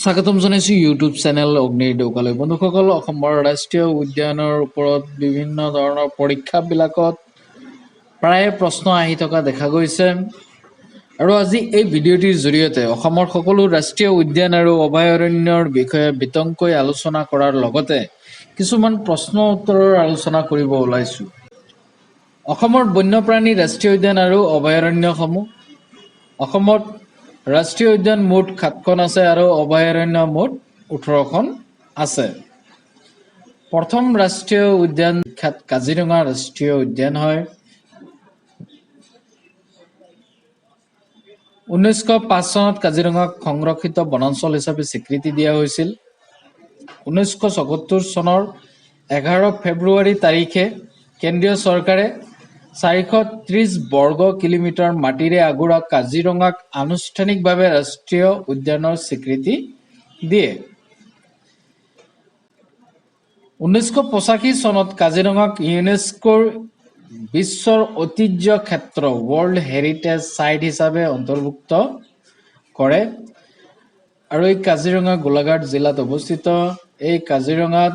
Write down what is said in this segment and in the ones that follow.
স্বাগতম জনাইছো YouTube channel অগ্নিৰ দৌকালৈ। বন্ধুসকল, অসমৰ ৰাষ্ট্ৰীয় উদ্যানৰ ওপৰত বিভিন্ন ধৰণৰ পৰীক্ষাবিলাকত প্ৰায় প্ৰশ্ন আহি থকা দেখা গৈছে। আৰু আজি এই ভিডিঅ'টিৰ জৰিয়তে অসমৰ সকলো ৰাষ্ট্ৰীয় উদ্যান আৰু অভয়াৰণ্যৰ বিষয়ে বিতংকৈ আলোচনা কৰাৰ লগতে কিছুমান প্ৰশ্ন উত্তৰৰ আলোচনা কৰিব ওলাইছো। অসমৰ বন্যপ্ৰাণী ৰাষ্ট্ৰীয় উদ্যান আৰু অভয়াৰণ্যসমূহ। অসমত ৰাষ্ট্ৰীয় উদ্যান মুঠ 7খন আছে আৰু অভয়াৰণ্য মুঠ 18খন আছে। প্ৰথম ৰাষ্ট্ৰীয় উদ্যান কাজিৰঙা ৰাষ্ট্ৰীয় উদ্যান হয়। 1905 চনত কাজিৰঙাক সংৰক্ষিত বনাঞ্চল হিচাপে স্বীকৃতি দিয়া হৈছিল। 1974 চনৰ 11 ফেব্ৰুৱাৰী তাৰিখে কেন্দ্ৰীয় চৰকাৰে 430 বৰ্গ কিলোমিটাৰ মাটিৰে আগুৰা কাজিৰঙাক আনুষ্ঠানিকভাৱে ৰাষ্ট্ৰীয় উদ্যানৰ স্বীকৃতি দিয়ে। 1985 চনত কাজিৰঙাক ইউনেস্কোৰ বিশ্বৰ ঐতিহ্য ক্ষেত্ৰ ৱৰ্ল্ড হেৰিটেজ সাইট হিচাপে অন্তৰ্ভুক্ত কৰে। আৰু এই কাজিৰঙা গোলাঘাট জিলাত অৱস্থিত। এই কাজিৰঙাত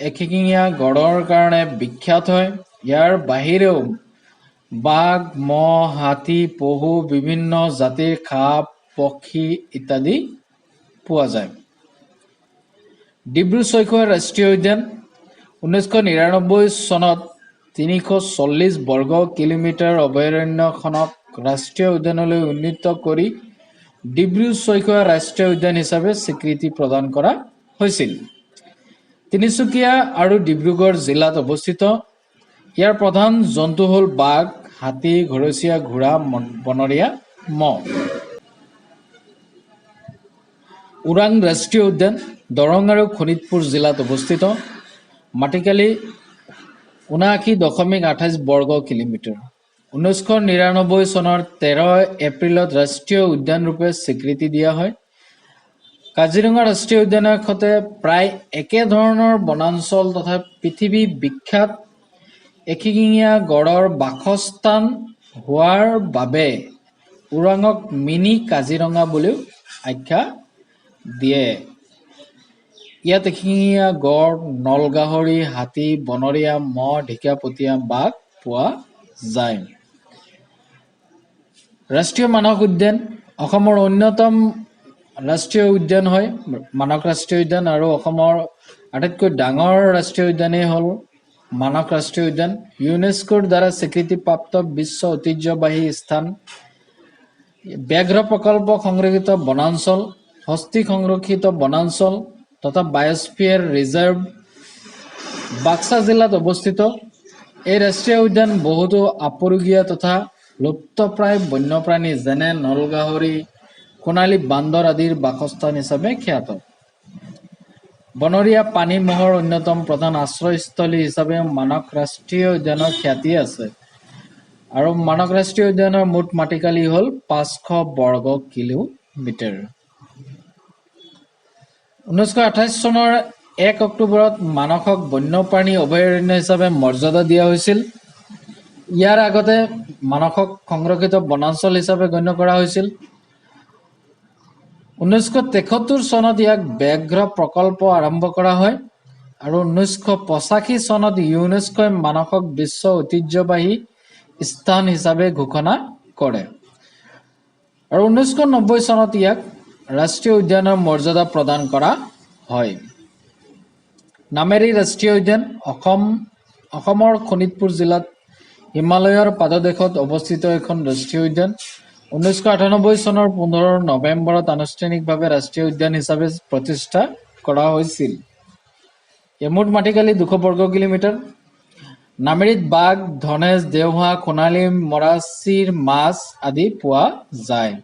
এশিঙীয়া গড়ৰ কাৰণে বিখ্যাত হয়। ইয়াৰ বাহিৰেও বাঘ, মহ, হাতী, পহু, বিভিন্ন জাতিৰ সাপ, পক্ষী ইত্যাদি পোৱা যায়। ডিব্ৰু-ছৈখোৱা ৰাষ্ট্ৰীয় উদ্যান 1999 চনত 340 বৰ্গ কিলোমিটাৰ অভয়াৰণ্যখনক ৰাষ্ট্ৰীয় উদ্যানলৈ উন্নীত কৰি ডিব্ৰু-ছৈখোৱা ৰাষ্ট্ৰীয় উদ্যান হিচাপে স্বীকৃতি প্ৰদান কৰা হৈছিল। তিনিচুকীয়া আৰু ডিব্ৰুগড় জিলাত অৱস্থিত। ইয়াৰ প্ৰধান জন্তু হ'ল বাঘ, হাতী, ঘৰচীয়া, ঘোঁৰা, বনৰীয়া মহ। ওৰাং ৰাষ্ট্ৰীয় উদ্যান দৰং আৰু শোণিতপুৰ জিলাত অৱস্থিত। মাটিকালি 79.28 বৰ্গ কিলোমিটাৰ। 1999 চনৰ 13 এপ্ৰিলত ৰাষ্ট্ৰীয় উদ্যান ৰূপে স্বীকৃতি দিয়া হয়। কাজিৰঙা ৰাষ্ট্ৰীয় উদ্যানৰ সৈতে প্ৰায় একেধৰণৰ বনাঞ্চল তথা পৃথিৱী বিখ্যাত এশিঙীয়া গড়ৰ বাসস্থান হোৱাৰ বাবে ওৰাঙক মিনি কাজিৰঙা বুলিও আখ্যা দিয়ে। ইয়াত এশিঙীয়া গড়, নলগাহৰি, হাতী, বনৰীয়া মহ, ঢেকীয়াপতীয়া বাঘ পোৱা যায়। ৰাষ্ট্ৰীয় মানস উদ্যান অসমৰ অন্যতম ৰাষ্ট্ৰীয় উদ্যান হয় মানস ৰাষ্ট্ৰীয় উদ্যান। আৰু অসমৰ আটাইতকৈ ডাঙৰ ৰাষ্ট্ৰীয় উদ্যানেই হ'ল মানস ৰাষ্ট্ৰীয় উদ্যান। ইউনেস্কোৰ দ্বাৰা স্বীকৃতিপ্ৰাপ্ত বিশ্ব ঐতিহ্যবাহী স্থান। ব্যাঘ্ৰ প্ৰকল্প সংৰক্ষিত বনাঞ্চল, হস্তি সংৰক্ষিত বনাঞ্চল তথা বায়স্ফিয়াৰ ৰিজাৰ্ভ বাক্সা জিলাত অৱস্থিত। এই ৰাষ্ট্ৰীয় উদ্যান বহুতো আপুৰুগীয়া তথা লুপ্তপ্ৰায় বন্যপ্ৰাণী যেনে নলগাহৰি, সোণালী বান্দৰ আদিৰ বাসস্থান হিচাপে খ্যাত। বনৰীয়া পানী মহৰ অন্যতম প্ৰধান আশ্ৰয়স্থলী হিচাপে মানস ৰাষ্ট্ৰীয় উদ্যানৰ খ্যাতি আছে। আৰু মানস ৰাষ্ট্ৰীয় উদ্যানৰ মুঠ মাটিকালি হ'ল 500 বৰ্গ কিলোমিটাৰ। 1928 চনৰ 1 অক্টোবৰত মানসক বন্যপ্ৰাণী অভয়াৰণ্য হিচাপে মৰ্যাদা দিয়া হৈছিল। ইয়াৰ আগতে মানসক সংৰক্ষিত বনাঞ্চল হিচাপে গণ্য কৰা হৈছিল। 1973 চনত ইয়াক ব্যাঘ্ৰ প্ৰকল্প আৰম্ভ কৰা হয়। আৰু 1985 চনত ইউনেস্কোই মানসক বিশ্ব ঐতিহ্যবাহী স্থান হিচাপে ঘোষণা কৰে। আৰু 1990 চনত ইয়াক ৰাষ্ট্ৰীয় উদ্যানৰ মৰ্যাদা প্ৰদান কৰা হয়। নামেৰী ৰাষ্ট্ৰীয় উদ্যান অসমৰ শোণিতপুৰ জিলাত হিমালয়ৰ পাদদেশত অৱস্থিত এখন ৰাষ্ট্ৰীয় উদ্যান। 1998 চনৰ 15 নৱেম্বৰত আনুষ্ঠানিকভাৱে ৰাষ্ট্ৰীয় উদ্যান হিচাপে প্ৰতিষ্ঠা কৰা হৈছিল। ইয়াৰ মুঠ মাটিকালি 200 বৰ্গ কিলোমিটাৰ। নামেৰীত বাঘ, ধনেশ, দেওহাঁহ, সোণালী, মৰাচিৰ মাছ আদি পোৱা যায়।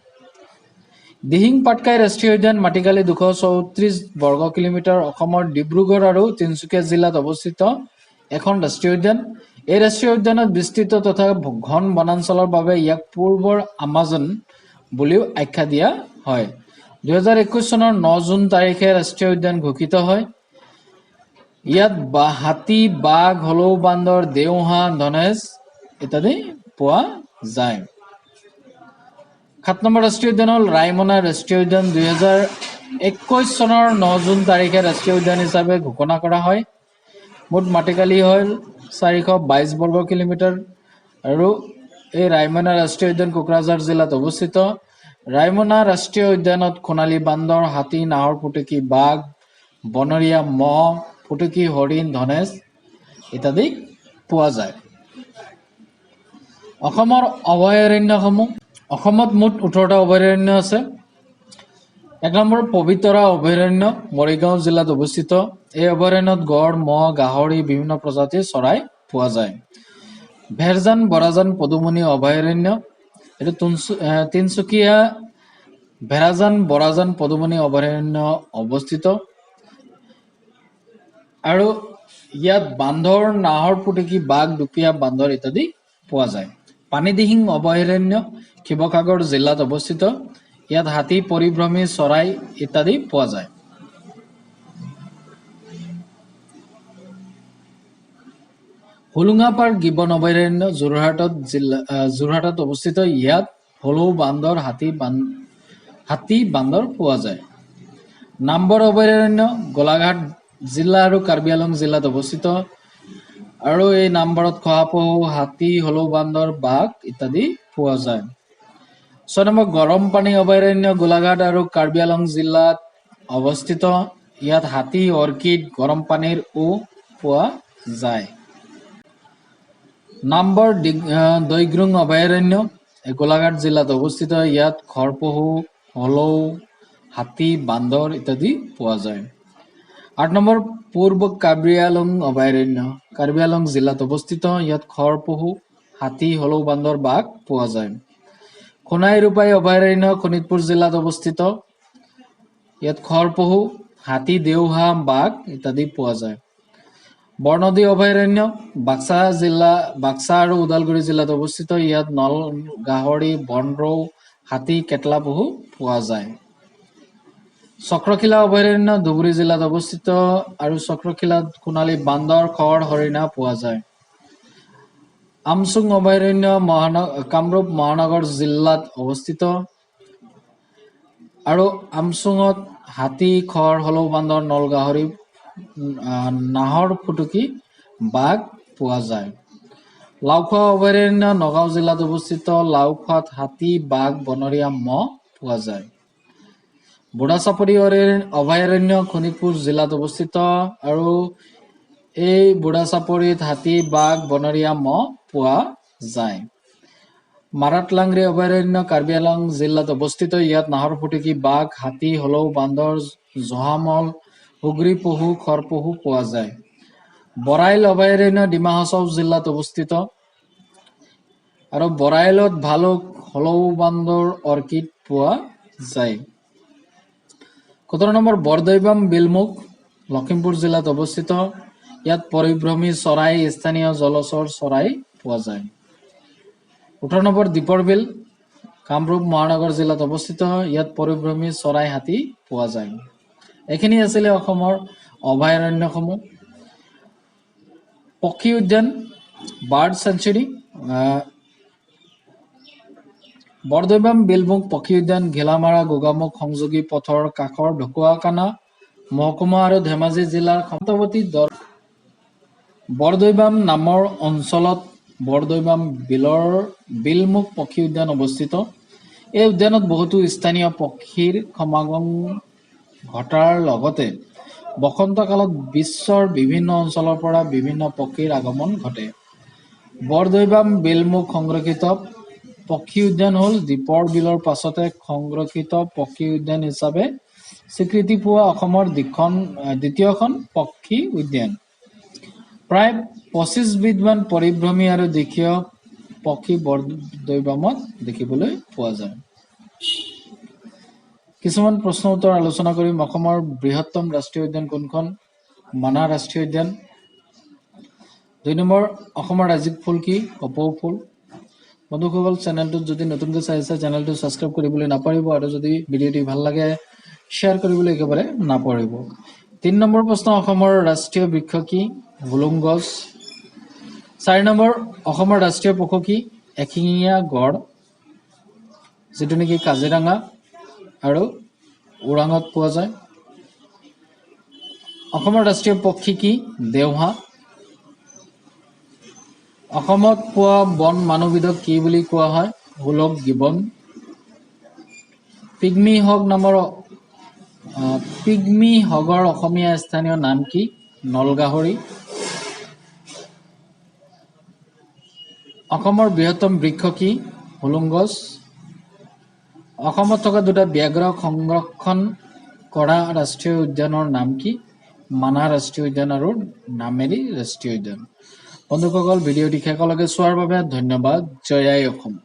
দিহিং পাটকাই ৰাষ্ট্ৰীয় উদ্যান মাটিকালি 234 বৰ্গ কিলোমিটাৰ। অসমৰ ডিব্ৰুগড় আৰু তিনিচুকীয়া জিলাত অৱস্থিত এখন ৰাষ্ট্ৰীয় উদ্যান। এই ৰাষ্ট্ৰীয় উদ্যানত বিস্তৃত তথা ঘন বনাঞ্চলৰ বাবে ইয়াক পূৰ্বৰ আমাজন বুলিও আখ্যা দিয়া হয়। 2021 চনৰ 9 জুন তাৰিখে ৰাষ্ট্ৰীয় উদ্যান ঘোষিত হয়। ইয়াত হাতী, বাঘ, হলৌ বান্দৰ, দেওহাঁহ, ধনেশ ইত্যাদি পোৱা যায়। 7 নম্বৰ ৰাষ্ট্ৰীয় উদ্যান হ'ল ৰায়মনা ৰাষ্ট্ৰীয় উদ্যান। 21 চনৰ 9 জুন তাৰিখে ৰাষ্ট্ৰীয় উদ্যান হিচাপে ঘোষণা কৰা হয়। মুঠ মাটিকালি হ'ল 422 বৰ্গ কিলোমিটাৰ আৰু এই ৰায়মনা ৰাষ্ট্ৰীয় উদ্যান কোকৰাঝাৰ জিলাত অৱস্থিত। ৰায়মনা ৰাষ্ট্ৰীয় উদ্যানত সোণালী বান্দৰ, হাতী, নাহৰ ফুটুকী, বাঘ, বনৰীয়া মহ, ফুটুকী হৰিণ, ধনেশ ইত্যাদি পোৱা যায়। অসমৰ অভয়াৰণ্যসমূহ। অসমত মুঠ 18টা অভয়াৰণ্য আছে। 1 নম্বৰ পবিতৰা অভয়াৰণ্য মৰিগাঁও জিলাত অৱস্থিত। এই অভয়াৰণ্যত গড়, মহ, গাহৰি, বিভিন্ন প্ৰজাতিৰ চৰাই পোৱা যায়। ভেৰজান বৰাজান পদুমণি অভয়াৰণ্য, এইটো তিনচুকীয়া ভেৰাজান বৰাজান পদুমণি অভয়াৰণ্য অৱস্থিত আৰু ইয়াত বান্দৰ, নাহৰ ফুটুকী, বাঘ, দুপীয়া বান্দৰ ইত্যাদি পোৱা যায়। পানীদিহিং অভয়াৰণ্য শিৱসাগৰ জিলাত অৱস্থিত। ইয়াত হাতী, পৰিভ্ৰমী চৰাই ইত্যাদি পোৱা যায়। হোলোঙাপাৰ গিবন অভয়াৰণ্য যোৰহাটত অৱস্থিত। ইয়াত হলৌ বান্দৰ, হাতী, বান্দৰ পোৱা যায়। নামবৰ অভয়াৰণ্য গোলাঘাট জিলা আৰু কাৰ্বি আংলং জিলাত অৱস্থিত আৰু এই নামবৰত শহাপহু, হাতী, হলৌ বান্দৰ, বাঘ ইত্যাদি পোৱা যায়। 6 নম্বৰ গৰম পানী অভয়াৰণ্য গোলাঘাট আৰু কাৰ্বি আংলং জিলাত অৱস্থিত। ইয়াত হাতী, অৰ্কিড, গৰম পানীৰ পোৱা যায়। নামবৰ দৈগ্ৰুং অভয়াৰণ্য গোলাঘাট জিলাত অৱস্থিত। ইয়াত খৰপহু, হলৌ, হাতী, বান্দৰ ইত্যাদি পোৱা যায়। 8 নম্বৰ পূৰ্ব কাৰ্বি আংলং অভয়াৰণ্য কাৰ্বি আংলং জিলাত অৱস্থিত। ইয়াত খৰপহু, হাতী, হলৌ বান্দৰ, বাঘ পোৱা যায়। সোণাই ৰূপাই অভয়াৰণ্য শোণিতপুৰ জিলাত অৱস্থিত। ইয়াত খৰপহু, হাতী, দেওহাঁহ, বাঘ ইত্যাদি পোৱা যায়। বৰনদী অভয়াৰণ্য বাক্সা আৰু ওদালগুৰি জিলাত অৱস্থিত। ইয়াত নল গাহৰি, বনৰৌ, হাতী, কেটলা পহু পোৱা যায়। চক্ৰশিলা অভয়াৰণ্য ধুবুৰী জিলাত অৱস্থিত আৰু চক্ৰশিলাত সোণালী বান্দৰ, খড়, হৰিণা পোৱা যায়। আমচুং অভয়াৰণ্য কামৰূপ মহানগৰ জিলাত অৱস্থিত আৰু আমচুঙত হাতী, খড়, হলৌ বান্দৰ, নল গাহৰি, নাহৰ ফুটুকী, বাঘ পোৱা যায়। লাওখোৱা অভয়াৰণ্য নগাঁও জিলাত অৱস্থিত। লাওখোৱাত হাতী, বাঘ, বনৰীয়া মহ পোৱা যায়। বুঢ়াচাপৰি অভয়াৰণ্য শোণিতপুৰ জিলাত অৱস্থিত আৰু এই বুঢ়াচাপৰিত হাতী, বাঘ, বনৰীয়া মহ পোৱা যায়। মাৰাতলাংৰি অভয়াৰণ্য কাৰ্বি আংলং জিলাত অৱস্থিত। ইয়াত নাহৰ ফুটুকী, বাঘ, হাতী, হলৌ বান্দৰ, জহামল, সুগ্ৰী পহু, খৰপহু পোৱা যায়। বৰাইল অভয়াৰণ্য ডিমা হাছাও জিলাত অৱস্থিত আৰু বৰাইলত ভালুক, হলৌ বান্দৰ, অৰ্কিড পোৱা যায়। 17 নম্বৰ বৰদৈবাম বিলমুখ লখিমপুৰ জিলাত অৱস্থিত। ইয়াত পৰিভ্ৰমী চৰাই, স্থানীয় জলচৰ চৰাই পোৱা যায়। 18 নম্বৰ দীপৰ বিল কামৰূপ মহানগৰ জিলাত অৱস্থিত। ইয়াত পৰিভ্ৰমী চৰাই, হাতী পোৱা যায়। এইখিনি আছিলে অসমৰ অভয়াৰণ্যসমূহ। পক্ষী উদ্যান বাৰ্ড চেঞ্চুৰী বৰদৈবাম বিলমুখ পক্ষী উদ্যান ঘিলামাৰা গোগামুখ সংযোগী পথৰ কাষৰ ঢকুৱাখানা মহকুমা আৰু ধেমাজি জিলাৰ সীমান্তৱৰ্তী বৰদৈবাম নামৰ অঞ্চলত বৰদৈবাম বিলমুখ পক্ষী উদ্যান অৱস্থিত। এই উদ্যানত বহুতো স্থানীয় পক্ষীৰ সমাগম ঘটাৰ লগতে বসন্তকালত বিশ্বৰ বিভিন্ন অঞ্চলৰ পৰা বিভিন্ন পক্ষীৰ আগমন ঘটে। বৰদৈবাম বিলমুখ সংৰক্ষিত পক্ষী উদ্যান হ'ল দীপৰ বিলৰ পাছতে সংৰক্ষিত পক্ষী উদ্যান হিচাপে স্বীকৃতি পোৱা অসমৰ দ্বিতীয়খন পক্ষী উদ্যান। প্ৰায় 25 বিধমান পৰিভ্ৰমী আৰু দেশীয় পক্ষী বৰদৈবামত দেখিবলৈ পোৱা যায়। কিছুমান প্ৰশ্ন উত্তৰ আলোচনা কৰিম। অসমৰ বৃহত্তম ৰাষ্ট্ৰীয় উদ্যান কোনখন? মানাহ ৰাষ্ট্ৰীয় উদ্যান। 2 নম্বৰ অসমৰ ৰাজ্যিক ফুল কি? কপৌ ফুল। বন্ধুসকল, চেনেলটোত যদি নতুনকৈ চাইছে চেনেলটো ছাবস্ক্ৰাইব কৰিবলৈ নাপাহৰিব আৰু যদি ভিডিঅ'টি ভাল লাগে শ্বেয়াৰ কৰিবলৈ একেবাৰে নাপাহৰিব। 3 নম্বৰ প্ৰশ্ন, অসমৰ ৰাষ্ট্ৰীয় বৃক্ষ কি? হুলুং গছ। 4 নম্বৰ অসমৰ ৰাষ্ট্ৰীয় পশু কি? এশিঙীয়া গড়, যিটো নেকি কাজিৰঙা আৰু ওৰাঙত পোৱা যায়। অসমৰ ৰাষ্ট্ৰীয় পক্ষী কি? দেওহাঁহ। অসমত পোৱা বন মানুহবিধক কি বুলি কোৱা হয়? Hoolock gibbon. পিগমি হগৰ অসমীয়া স্থানীয় নাম কি? নলগাহৰি। অসমৰ বৃহত্তম বৃক্ষ কি? হুলুং গছ। অসমত থকা দুটা ব্যাঘ্ৰ সংৰক্ষণ কৰা ৰাষ্ট্ৰীয় উদ্যানৰ নাম কি? মানাহ ৰাষ্ট্ৰীয় উদ্যান আৰু নামেৰি ৰাষ্ট্ৰীয় উদ্যান। বন্ধুসকল, ভিডিঅ'টি শেষলৈকে চোৱাৰ বাবে ধন্যবাদ। জয় আই অসম।